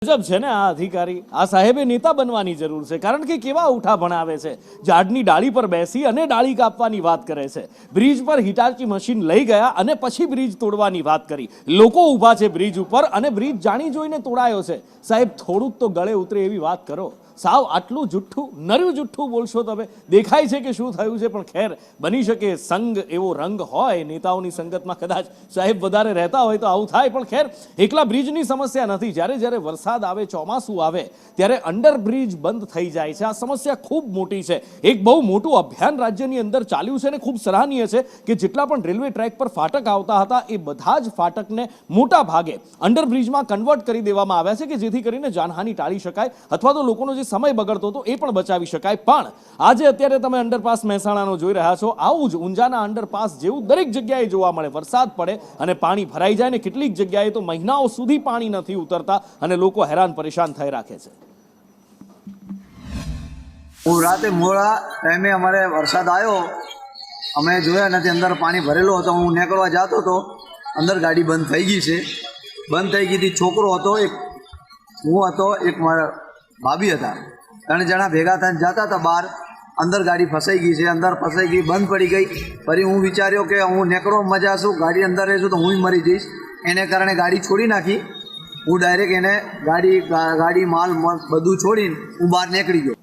ગજબ છે ને આ અધિકારી, આ સાહેબે નેતા બનવાની જરૂર છે, કારણ કે કેવા ઉઠા ભણાવે છે। ઝાડની ડાળી પર બેસી અને ડાળી કાપવાની વાત કરે છે, બ્રિજ પર હિટાચી મશીન લઈ ગયા અને પછી બ્રિજ તોડવાની વાત કરી। લોકો ઊભા છે બ્રિજ ઉપર અને બ્રિજ જાણી જોઈને તોડાયો છે। સાહેબ થોડુંક તો ગળે ઉતરે એવી વાત કરો। સાવ આટલું જુઠ્ઠું નર્યું જુઠ્ઠું બોલશો તમે? દેખાય છે કે શું થયું છે, પણ ખેર બની શકે સંગ એવો રંગ હોય, નેતાઓની સંગતમાં કદાચ સાહેબ વધારે રહેતા હોય તો આવું થાય। પણ ખેર એકલા બ્રિજની સમસ્યા નથી, જ્યારે જ્યારે વરસાદ આવે, ચોમાસું આવે ત્યારે અંડરબ્રિજ બંધ થઈ જાય છે। આ સમસ્યા ખૂબ મોટી છે। એક બહુ મોટું અભિયાન રાજ્યની અંદર ચાલ્યું છે અને ખૂબ સરાહનીય છે કે જેટલા પણ રેલવે ટ્રેક પર ફાટક આવતા હતા એ બધા જ ફાટકને મોટા ભાગે અંડરબ્રિજમાં કન્વર્ટ કરી દેવામાં આવ્યા છે કે જેથી કરીને જાનહાનિ ટાળી શકાય અથવા તો લોકોનો જે સમય બગડતો હતો એ પણ બચાવી શકાય। પણ આજે અત્યારે તમે અંડરપાસ મહેસાણાનો જોઈ રહ્યા છો, આવું જ ઊંઝાના અંડરપાસ જેવું દરેક જગ્યાએ જોવા મળે। વરસાદ પડે અને પાણી ભરાઈ જાય ને કેટલીક જગ્યાએ તો મહિનાઓ સુધી પાણી નથી ઉતરતા અને લોકો હેરાન પરેશાન થઈ રાખે છે। હું રાતે મોડા ટાઈમે અમારે વરસાદ આવ્યો, અમે જોયા નથી, અંદર પાણી ભરેલો હતો। હું નીકળવા જતો હતો, અંદર ગાડી બંધ થઈ ગઈ છે। બંધ થઈ ગઈ હતી, છોકરો હતો એક, હું હતો એક, મારા ભાભી હતા, 3 જણા ભેગા થઈને જતા હતા બહાર। અંદર ગાડી ફસાઈ ગઈ છે, અંદર ફસાઈ ગઈ, બંધ પડી ગઈ। ફરી હું વિચાર્યો કે હું નીકળવા મજા છું, ગાડી અંદર રહેશું તો હું મરી જઈશ, એને કારણે ગાડી છોડી નાખી। હું ડાયરેક્ટ એને ગાડી માલ બધું છોડીને હું બહાર નીકળી ગયો।